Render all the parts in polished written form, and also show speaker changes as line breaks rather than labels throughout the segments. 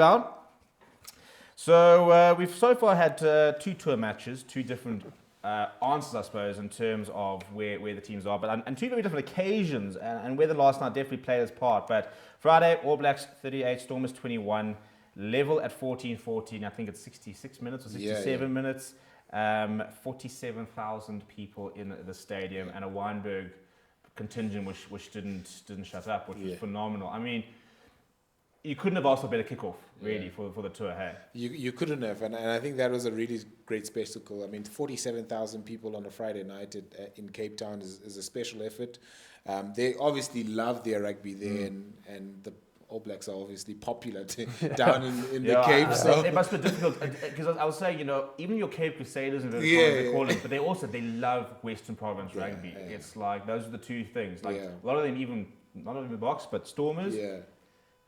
down. So we've so far had two tour matches, two different answers, I suppose, in terms of where the teams are, but and two very different occasions, and where the last night definitely played its part. But Friday, All Blacks 38, Stormers 21, level at 14-14. I think it's 66 minutes or 67 minutes. 47,000 people in the stadium, and a Weinberg contingent which didn't shut up, which was phenomenal. I mean, you couldn't have asked for a better kickoff, really, for the tour, hey?
You couldn't have, and I think that was a really great spectacle. I mean, 47,000 people on a Friday night in Cape Town is a special effort. They obviously love their rugby there, and the All Blacks are obviously popular down in the Cape. So
it must be difficult, because I was saying, even your Cape Crusaders and they call it, but they love Western Province rugby. It's like, those are the two things. Like a lot of them, even not in the box, but Stormers.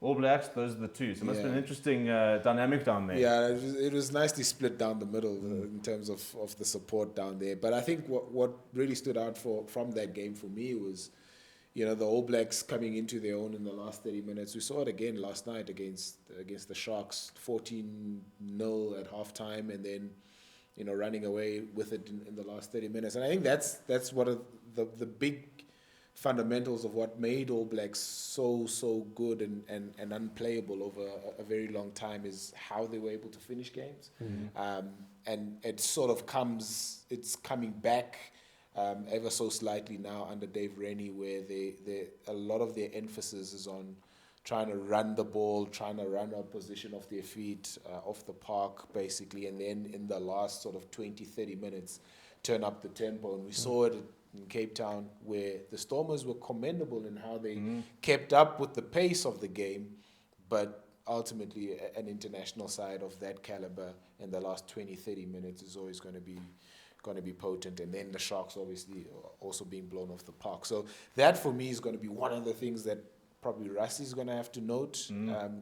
All Blacks, those are the two. So it must have been an interesting dynamic down there.
Yeah, it was nicely split down the middle in terms of the support down there. But I think what really stood out from that game for me was, the All Blacks coming into their own in the last 30 minutes. We saw it again last night against the Sharks, 14-0 at halftime, and then, running away with it in the last 30 minutes. And I think that's one of the big fundamentals of what made All Blacks so good and unplayable over a very long time is how they were able to finish games. And it sort of it's coming back ever so slightly now under Dave Rennie, where a lot of their emphasis is on trying to run the ball, trying to run a position off their feet, off the park, basically, and then in the last sort of 20, 30 minutes, turn up the tempo. And we saw it in Cape Town, where the Stormers were commendable in how they kept up with the pace of the game, but ultimately an international side of that caliber in the last 20, 30 minutes is always going to be potent. And then the Sharks obviously also being blown off the park. So that for me is going to be one of the things that probably Rusty's going to have to note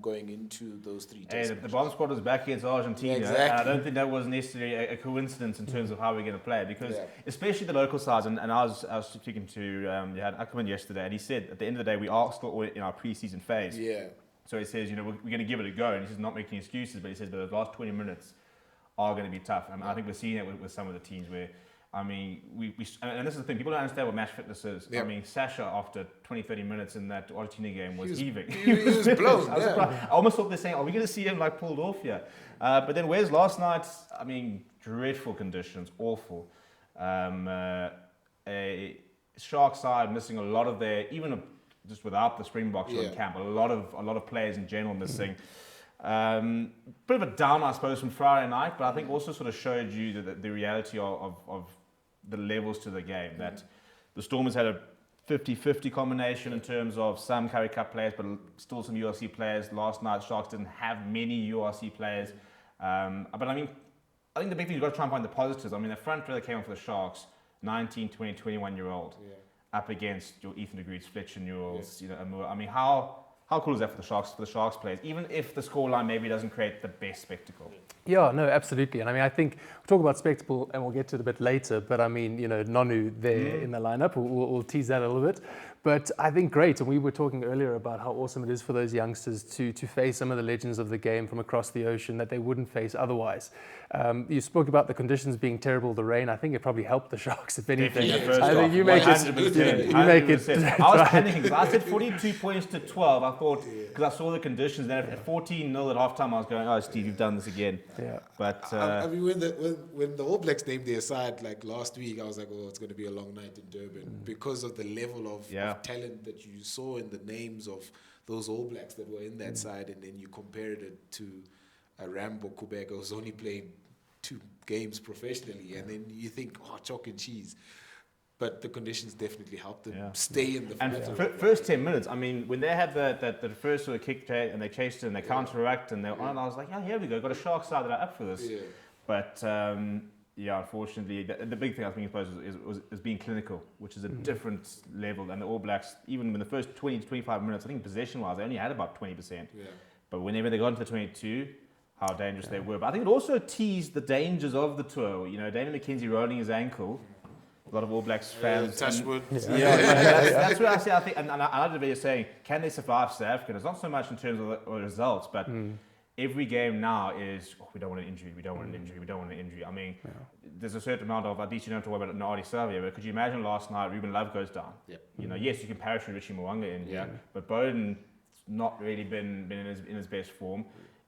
going into those three tests.
The bomb squad was back against Argentina.
Exactly.
I don't think that was necessarily a coincidence in terms of how we're going to play, because especially the local sides, and I was speaking to you had Ackerman yesterday, and he said at the end of the day we are still in our pre-season phase.
Yeah.
So he says, we're going to give it a go, and he says not making excuses, but he says, but the last 20 minutes are going to be tough. I think we're seeing it with some of the teams where, I mean, and this is the thing, people don't understand what match fitness is. I mean, Sasha, after 20, 30 minutes in that Argentina game, was heaving.
He was blown.
I almost thought they're saying, are we going to see him pulled off here? But then where's last night? I mean, dreadful conditions, awful. A Shark side missing a lot of their, even just without the Springboks in camp, a lot of players in general missing. Bit of a down, I suppose, from Friday night, but I think also sort of showed you the reality of the levels to the game, that the Stormers had a 50-50 combination in terms of some Currie Cup players, but still some URC players. Last night, Sharks didn't have many URC players. But I mean, I think the big thing, you've got to try and find the positives. I mean, the front row that came on for the Sharks, 19, 20, 21-year-old, up against your Ethan de Groot's, Fletcher Newell's, Amur. I mean, how cool is that for the Sharks players, even if the scoreline maybe doesn't create the best spectacle?
Yeah, no, absolutely. And I mean, I think we'll talk about spectacle and we'll get to it a bit later, but I mean, Nonu there in the lineup, we'll tease that a little bit. But I think great, and we were talking earlier about how awesome it is for those youngsters to face some of the legends of the game from across the ocean that they wouldn't face otherwise. You spoke about the conditions being terrible, the rain. I think it probably helped the Sharks, if anything. I think you make it. You make it.
I was panicking because I said 42 points to 12. I thought, because I saw the conditions, then at 14-0 at halftime, I was going, oh, Steve, you've done this again.
Yeah.
But I mean, when the All Blacks named their side last week, I was like, oh, it's going to be a long night in Durban because of the level of talent that you saw in the names of those All Blacks that were in that side, and then you compared it to a Rambo Quebec who's only played 2 games professionally, and then you think, oh, chalk and cheese. But the conditions definitely helped them stay in the
and first 10 minutes, I mean, when they had the first sort of kick and they chased it and they counteract and they were on, I was like, here we go, got a Shark side that are up for this. Yeah. But unfortunately, the big thing I think is being clinical, which is a different level. And the All Blacks, even in the first 20 to 25 minutes, I think possession-wise, they only had about 20%. Yeah. But whenever they got into the 22, how dangerous they were. But I think it also teased the dangers of the tour. Damon McKenzie rolling his ankle. A lot of All Blacks fans.
Touchwood.
That's where I see. I think, and I know you're saying, can they survive South Africa? It's not so much in terms of the results, but every game now is, we don't want an injury, we don't want an injury, we don't want an injury. I mean, there's a certain amount of, at least you don't have to worry about Nadi Savia, but could you imagine last night Ruben Love goes down?
Yep.
You know, yes, you can parachute Richie Mwanga in here, but Bowden's not really been in his best form.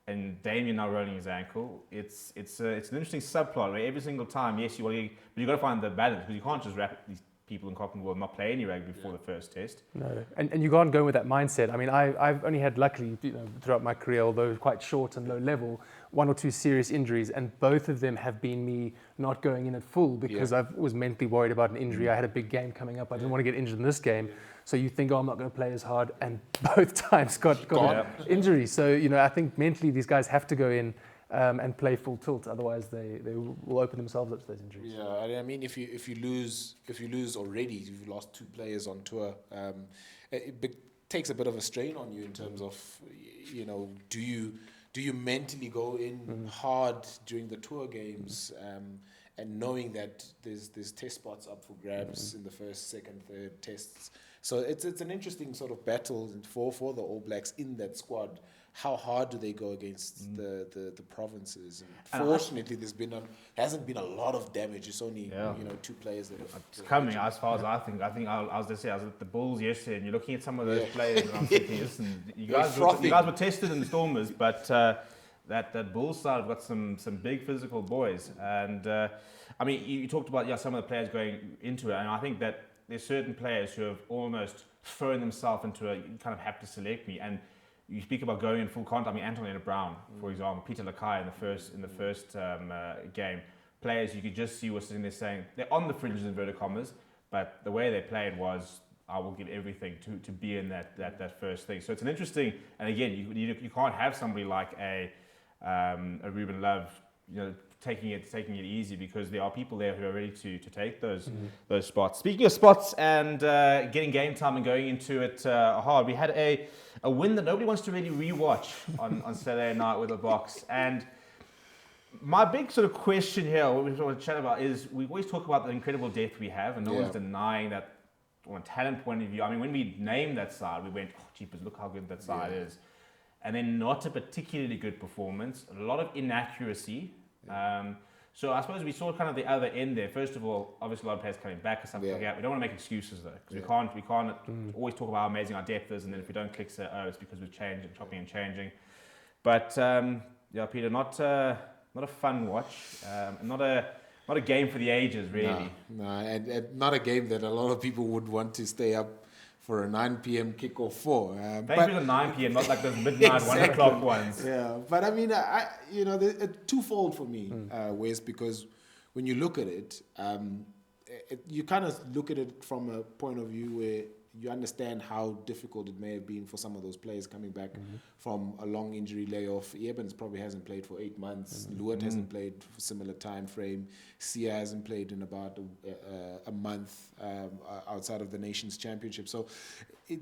And Damien now rolling his ankle. It's an interesting subplot where every single time, yes, but you got to find the balance, because you can't just wrap these people in cotton wool and not play any rugby before the first test.
No, and you can't go with that mindset. I mean, I've only had, luckily, throughout my career, although quite short and low level, 1 or 2 serious injuries, and both of them have been me not going in at full because I was mentally worried about an injury. I had a big game coming up. I didn't want to get injured in this game. So you think, I'm not going to play as hard, and both times got an injury. So, I think mentally these guys have to go in and play full tilt, otherwise they will open themselves up to those injuries.
Yeah, I mean, if you lose already, you've lost 2 players on tour. It takes a bit of a strain on you in terms of, do you mentally go in hard during the tour games, and knowing that there's test spots up for grabs in the first, second, third tests. So it's an interesting sort of battle for the All Blacks in that squad. How hard do they go against the provinces? And fortunately, hasn't been a lot of damage. It's only 2 players that have.
It's coming, as far as I think. I was just saying, I was at the Bulls yesterday, and you're looking at some of those players, and I'm thinking, listen, you guys were tested in the Stormers, but that Bulls side have got some big physical boys. And I mean, you talked about some of the players going into it, and I think that there's certain players who have almost thrown themselves into a, you kind of have to select me. And you speak about going in full contact. I mean, Antonina Brown, for example, Peter Lakai in the first game. Players you could just see were sitting there saying they're on the fringes, inverted commas, but the way they played was, I will give everything to be in that first thing. So it's an interesting, and again, you can't have somebody like a Ruben Love, taking it easy, because there are people there who are ready to take those spots. Speaking of spots and getting game time and going into it hard, we had a win that nobody wants to really rewatch on Saturday night with the Boks. And my big sort of question here, what we want to chat about, is we always talk about the incredible depth we have, and no one's denying that from a talent point of view. I mean, when we named that side, we went, jeepers, look how good that side is. And then not a particularly good performance, a lot of inaccuracy. So I suppose we saw kind of the other end there. First of all, obviously a lot of players coming back and stuff like that. We don't want to make excuses though, because we can't always talk about how amazing our depth is, and then if we don't click, say, it's because we've changed and chopping and changing. But Peter, not a fun watch, not a game for the ages, really.
No, and not a game that a lot of people would want to stay up for a 9 p.m. kickoff for.
Thankfully, the 9 p.m., not like those midnight 1 o'clock ones.
Yeah, but I mean, it's twofold for me, Wes, because when you look at it, you kind of look at it from a point of view where you understand how difficult it may have been for some of those players coming back from a long injury layoff. Evans probably hasn't played for 8 months. Luat hasn't played for a similar time frame. Sia hasn't played in about a month outside of the Nations Championship. So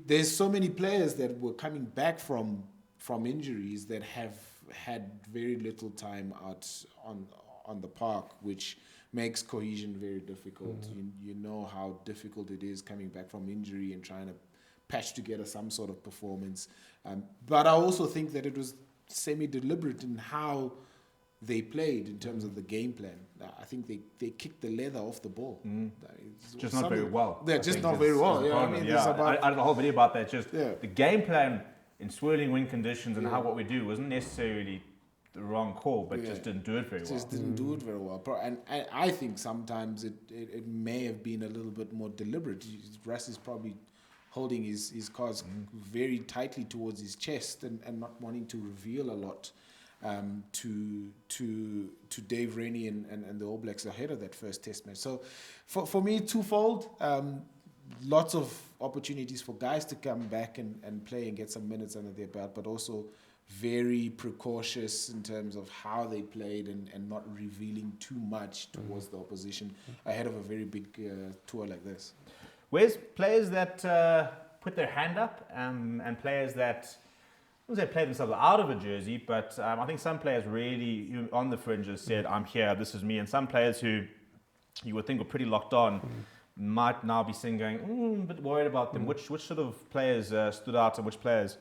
there's so many players that were coming back from injuries that have had very little time out on the park, which makes cohesion very difficult. You know how difficult it is coming back from injury and trying to patch together some sort of performance. But I also think that it was semi-deliberate in how they played in terms of the game plan. I think they kicked the leather off the ball.
Just not very well.
They're just not very well.
I did a whole video about that. Just the game plan in swirling wind conditions and what we do wasn't necessarily the wrong call, but just didn't do it very well.
Just didn't do it very well. And I think sometimes it may have been a little bit more deliberate. Russ is probably holding his cards very tightly towards his chest and not wanting to reveal a lot to Dave Rennie and the All Blacks ahead of that first test match. So for me, twofold. Lots of opportunities for guys to come back and play and get some minutes under their belt, but also very precautious in terms of how they played and not revealing too much towards the opposition ahead of a very big tour like this.
Where's players that put their hand up and players that, I wouldn't say play themselves out of a jersey, but I think some players really on the fringes said, I'm here, this is me. And some players who you would think were pretty locked on might now be sitting going, a bit worried about them. Which sort of players stood out and which players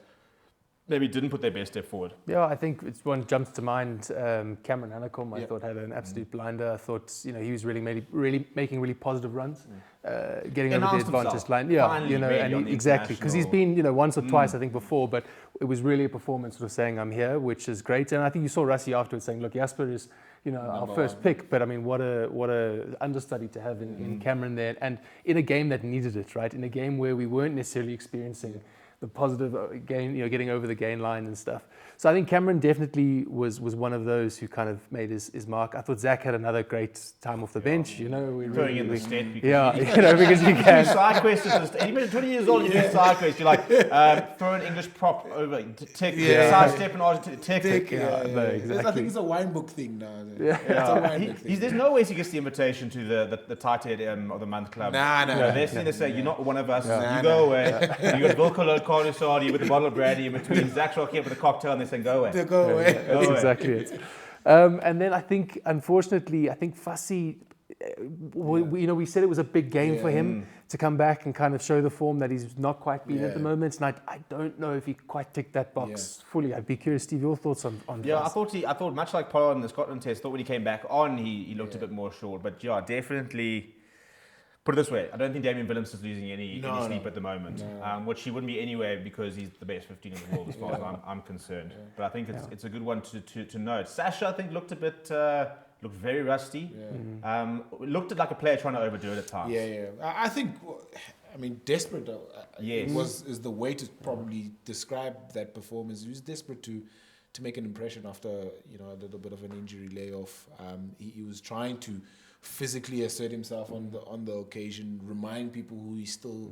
maybe didn't put their best step forward.
Yeah, I think it's one jumps to mind. Cameron Anacombe, I
Yeah.
thought had an absolute blinder. I thought he was really making really positive runs, getting over the
Announced
advantage
himself.
line. Yeah,
Finally,
and
really on
exactly because he's
international-
been once or twice I think before, but it was really a performance sort of saying I'm here, which is great. And I think you saw Rassie afterwards saying, look, Jasper is our first pick, but I mean what a understudy to have in Cameron there, and in a game that needed it, right? In a game where we weren't necessarily experiencing the positive gain, getting over the gain line and stuff. So I think Cameron definitely was one of those who kind of made his mark. I thought Zach had another great time off the bench.
Throwing in the state because
because you
you do
can.
side quests. Even at 20 years old, you do side quests. You're like, throw an English prop over, tick, side step in Argentina, tick.
No, exactly.
I think it's a wine book thing now.
Yeah.
It's a wine book thing.
There's no way he gets the invitation to the tight head of the month club.
Nah.
They're seen to say, you're not one of us.
Nah,
you go away. You got Wilco Carlusardi with a bottle of brandy in between. Zach's rocking up with a cocktail and they're saying, go away.
They go away.
That's exactly it. And then I think, unfortunately, Fassi, we said it was a big game for him to come back and kind of show the form that he's not quite been at the moment. And I don't know if he quite ticked that box fully. I'd be curious, Steve, your thoughts on
Yeah,
Fassi.
I thought much like Pollard in the Scotland test, thought when he came back on, he looked a bit more short. But yeah, definitely. Put it this way, I don't think Damien Willems is losing any sleep at the moment, which he wouldn't be anyway because he's the best 15 in the world as far as I'm concerned. But I think it's a good one to note. Sasha, I think, looked very rusty. Looked like a player trying to overdo it at times.
I think, desperate
Yes.
is the way to probably describe that performance. He was desperate to make an impression after a little bit of an injury layoff. He was trying to physically assert himself on the occasion, remind people who he still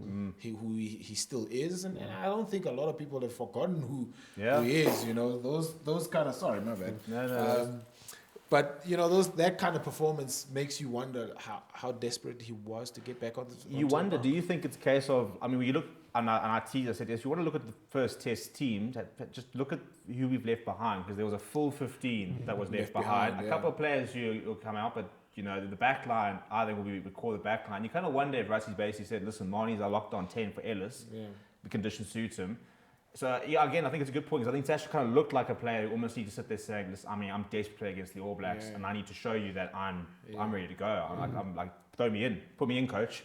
is, and I don't think a lot of people have forgotten who he is. Those kind of sorry, my bad.
No.
But that kind of performance makes you wonder how desperate he was to get back on.
You wonder, do you think it's a case of? When you look on our teaser, said yes. You want to look at the first test team. Just look at who we've left behind because there was a full 15 that was left behind. A couple of players who will come out, but. The back line, I think we would call the back line. You kind of wonder if Rassie's basically said, listen, Marnie's our locked on 10 for Ellis. The conditions suit him. So, again, I think it's a good point because I think Sasha kind of looked like a player who almost needs to sit there saying, listen, I'm desperate to play against the All Blacks and I need to show you that I'm ready to go. I'm like, throw me in. Put me in, coach.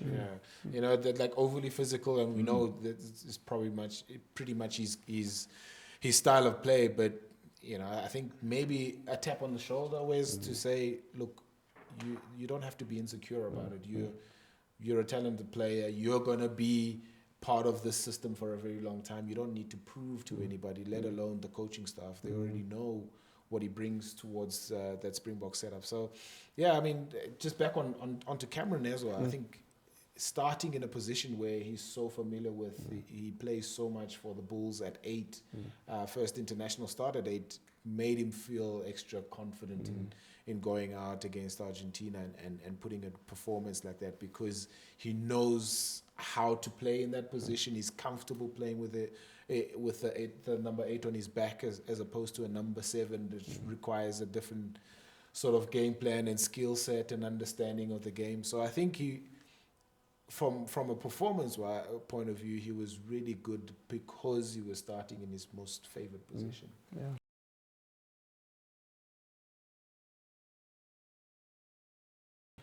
That like overly physical, and we know that it's pretty much his style of play. But, I think maybe a tap on the shoulder was to say, look, you don't have to be insecure about it. You're a talented player. You're going to be part of this system for a very long time. You don't need to prove to anybody, let alone the coaching staff. They already know what he brings towards that Springbok setup. So, just back onto Cameron as well. I think starting in a position where he's so familiar with, he plays so much for the Bulls at 8, first international start at 8, made him feel extra confident in going out against Argentina and putting a performance like that because he knows how to play in that position. He's comfortable playing with the number 8 on his back as opposed to a number 7 that requires a different sort of game plan and skill set and understanding of the game. So I think he, from a performance point of view, he was really good because he was starting in his most favored position.